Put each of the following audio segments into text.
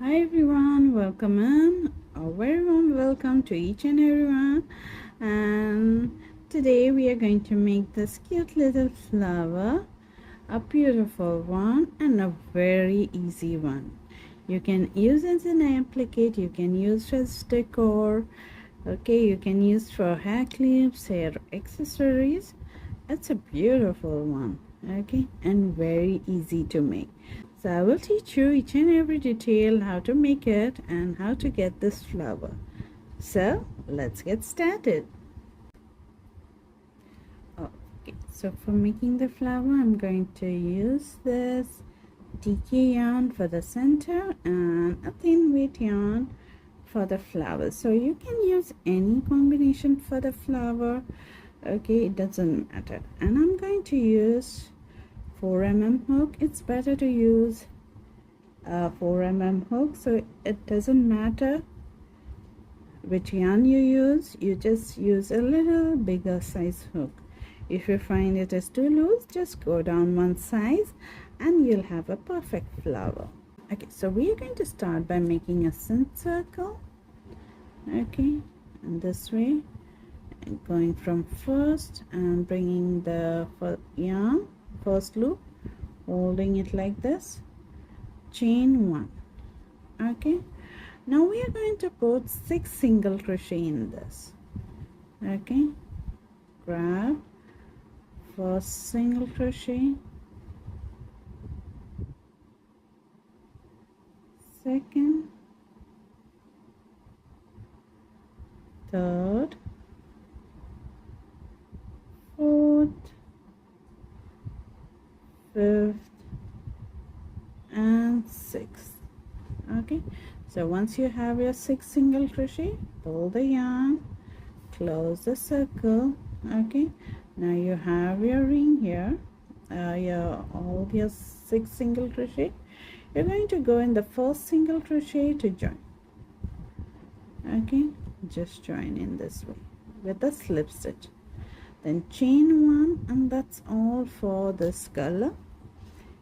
Hi everyone, welcome in. A very warm welcome to each and everyone. And today we are going to make this cute little flower, a beautiful one and a very easy one. You can use as an applique, you can use as decor, okay, you can use for hair clips, hair accessories. It's a beautiful one, okay, and very easy to make. So I will teach you each and every detail how to make it and how to get this flower. So let's get started. Okay, so for making the flower, I'm going to use this DK yarn for the center and a thin weight yarn for the flower. So you can use any combination for the flower, okay, it doesn't matter. And I'm going to use 4mm hook. It's better to use 4mm hook, so it doesn't matter which yarn you use, you just use a little bigger size hook. If you find it is too loose, just go down one size and you'll have a perfect flower. Okay, so we are going to start by making a semicircle, okay, and this way, and going from first and bringing the yarn, first loop, holding it like this, chain one. Okay, now we are going to put 6 single crochet in this. Okay, grab first single crochet, second, third, fourth, fifth and sixth. Okay, so once you have your 6 single crochet, pull the yarn, close the circle. Okay, now you have your ring here, all your 6 single crochet. You're going to go in the first single crochet to join. Okay, just join in this way with a slip stitch, then chain one, and that's all for this color.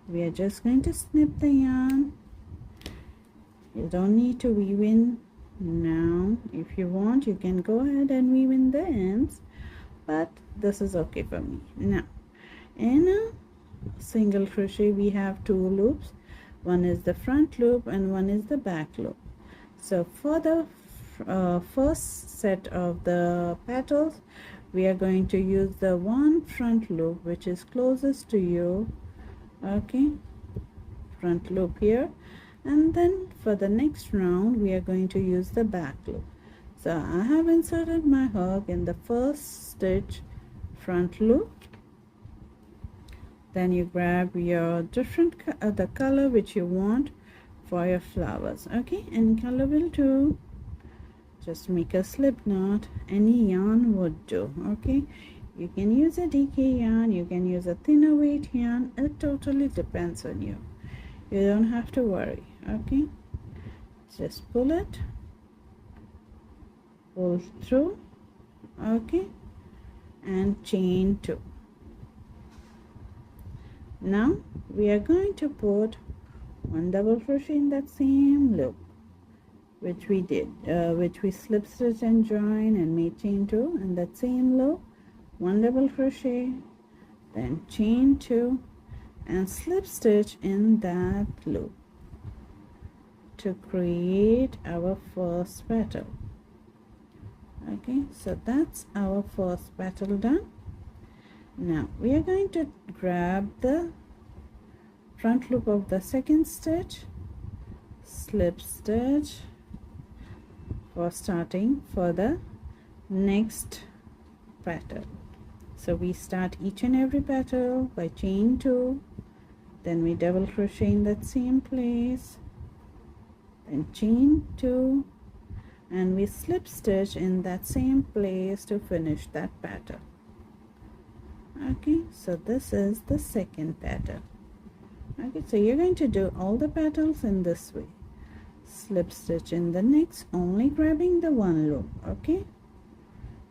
We are just going to snip the yarn. You don't need to weave in now. If you want, you can go ahead and weave in the ends, but this is okay for me. Now in a single crochet we have 2 loops. One is the front loop and one is the back loop. So for the first set of the petals, we are going to use the one front loop which is closest to you. Okay, front loop here, and then for the next round we are going to use the back loop. So I have inserted my hook in the first stitch, front loop. Then you grab your different the color which you want for your flowers. Okay, any color will do. Just make a slip knot. Any yarn would do. Okay, you can use a DK yarn, you can use a thinner weight yarn. It totally depends on you. You don't have to worry. Okay, just pull it, pull through. Okay, and chain 2. Now we are going to put 1 double crochet in that same loop which we did, which we slip stitch and join and made chain 2, and that same loop, 1 double crochet, then chain 2 and slip stitch in that loop to create our first petal. Okay, so that's our first petal done. Now we are going to grab the front loop of the second stitch, slip stitch for starting for the next petal. So we start each and every petal by chain 2, then we double crochet in that same place, then chain 2, and we slip stitch in that same place to finish that petal. Okay, so this is the second petal. Okay, so you're going to do all the petals in this way. Slip stitch in the next, only grabbing the one loop. Okay,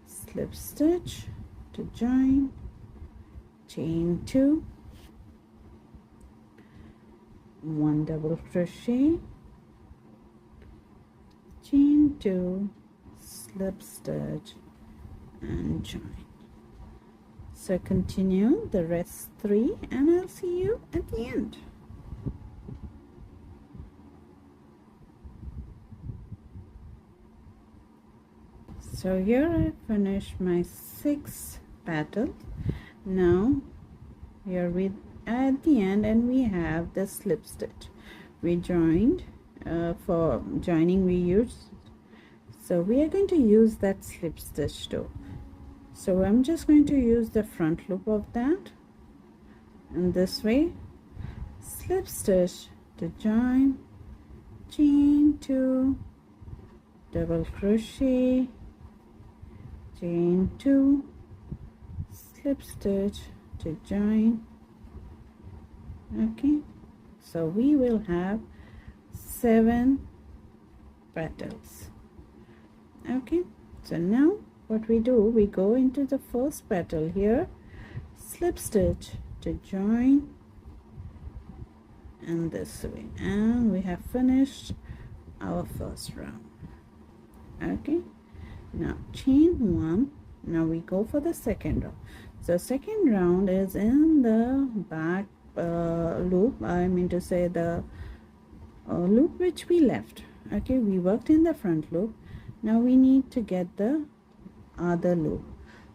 slip stitch to join, chain 2, 1 double crochet, chain 2, slip stitch and join. So continue the rest 3 and I'll see you at the end. So here I finished my 6 petals. Now here we at the end, and we have the slip stitch. We joined, for joining we used, so we are going to use that slip stitch too. So I'm just going to use the front loop of that, and this way slip stitch to join, chain 2, double crochet, chain 2, slip stitch to join. Okay, so we will have 7 petals. Okay, so now what we do, we go into the first petal here, slip stitch to join, and this way, and we have finished our first round. Okay, now chain 1. Now we go for the second round. So second round is in the back loop, I mean to say the loop which we left. Okay, we worked in the front loop. Now we need to get the other loop.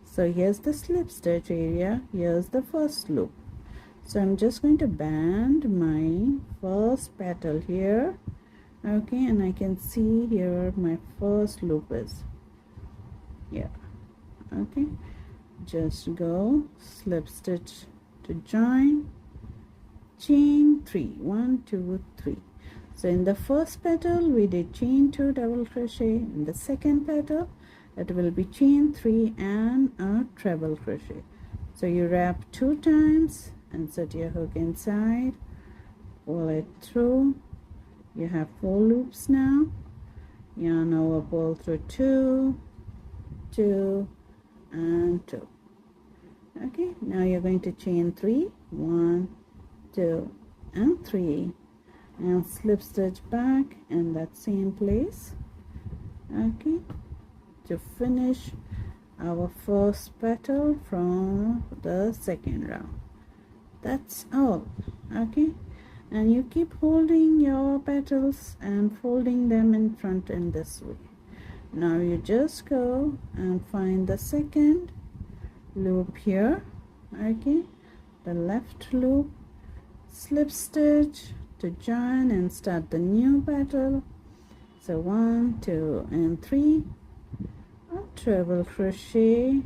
So here's the slip stitch area, here's the first loop. So I'm just going to bend my first petal here. Okay, and I can see here my first loop is here. Okay, just go slip stitch to join, chain 3, 1 2 3. So in the first petal we did chain 2 double crochet. In the second petal it will be chain 3 and a treble crochet. So you wrap 2 times, insert your hook inside, pull it through. You have 4 loops now. Yarn over, pull through 2 2 and 2. Okay, now you're going to chain 3, 1 2 and 3, and slip stitch back in that same place. Okay, to finish our first petal from the second round. That's all. Okay, and you keep holding your petals and folding them in front in this way. Now you just go and find the second loop here. Okay, the left loop, slip stitch to join and start the new petal. So 1 2 and 3, a treble crochet,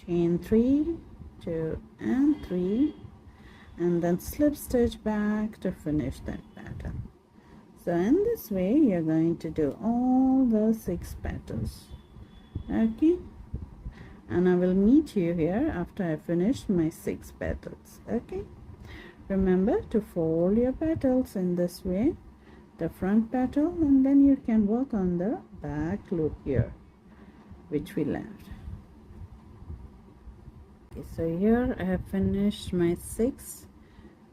chain 3 2 and 3, and then slip stitch back to finish that pattern. So in this way you're going to do all the 6 petals. Okay, and I will meet you here after I finish my 6 petals. Okay, remember to fold your petals in this way, the front petal, and then you can work on the back loop here which we left. Okay, so here I have finished my 6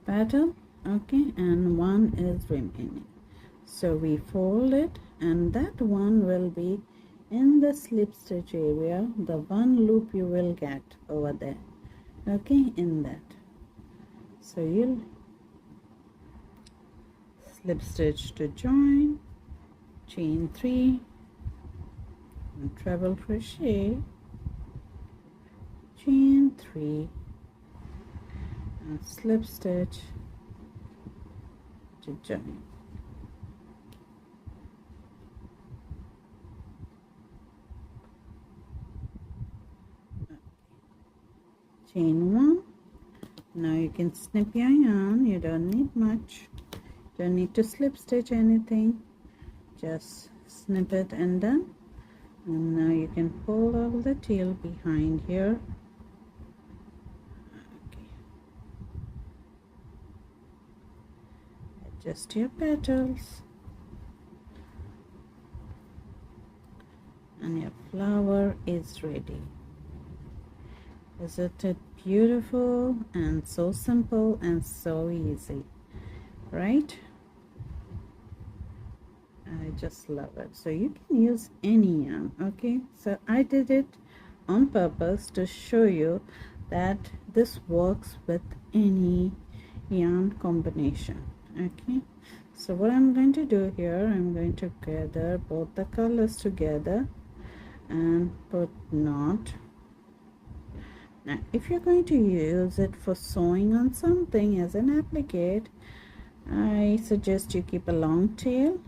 petal. Okay, and 1 is remaining. So we fold it, and that one will be in the slip stitch area, the one loop you will get over there. Okay, in that. So you'll slip stitch to join, chain 3, and treble crochet, chain 3, and slip stitch to join. Chain 1. Now you can snip your yarn. You don't need much, don't need to slip stitch anything, just snip it and done. And now you can pull out the tail behind here. Okay, adjust your petals, and your flower is ready. Isn't it beautiful and so simple and so easy, right? I just love it. So you can use any yarn. Okay, so I did it on purpose to show you that this works with any yarn combination. Okay, so what I'm going to do here, I'm going to gather both the colors together and put knot. Now if you're going to use it for sewing on something as an applique, I suggest you keep a long tail.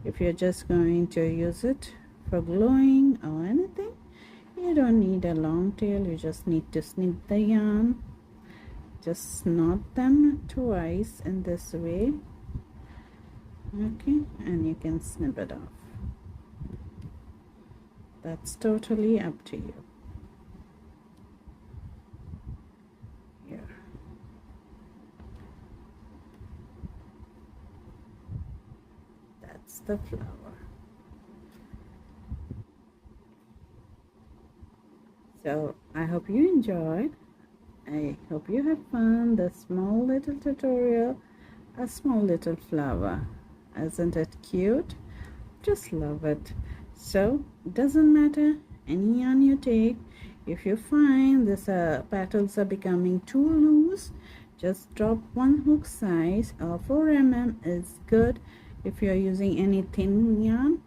If you're just going to use it for gluing or anything, you don't need a long tail. You just need to snip the yarn. Just knot them twice in this way. Okay, and you can snip it off. That's totally up to you. Here. That's the flower. So I hope you enjoyed. I hope you had fun. The small little tutorial, a small little flower. Isn't it cute? Just love it. So doesn't matter any yarn you take. If you find this petals are becoming too loose, just drop one hook size, or 4 mm is good if you're using any thin yarn.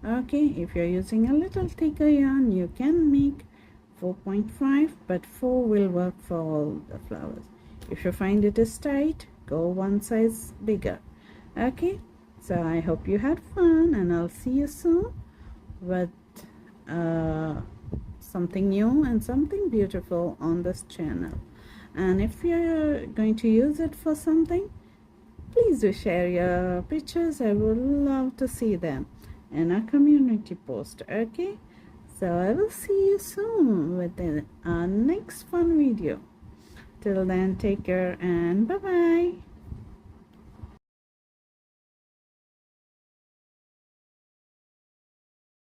Okay, if you're using a little thicker yarn, you can make 4.5, but 4 will work for all the flowers. If you find it is tight, go one size bigger. Okay, so I hope you had fun, and I'll see you soon with something new and something beautiful on this channel. And if you're going to use it for something, please do share your pictures. I would love to see them in our community post. Okay, so I will see you soon with our next fun video. Till then, take care and bye bye.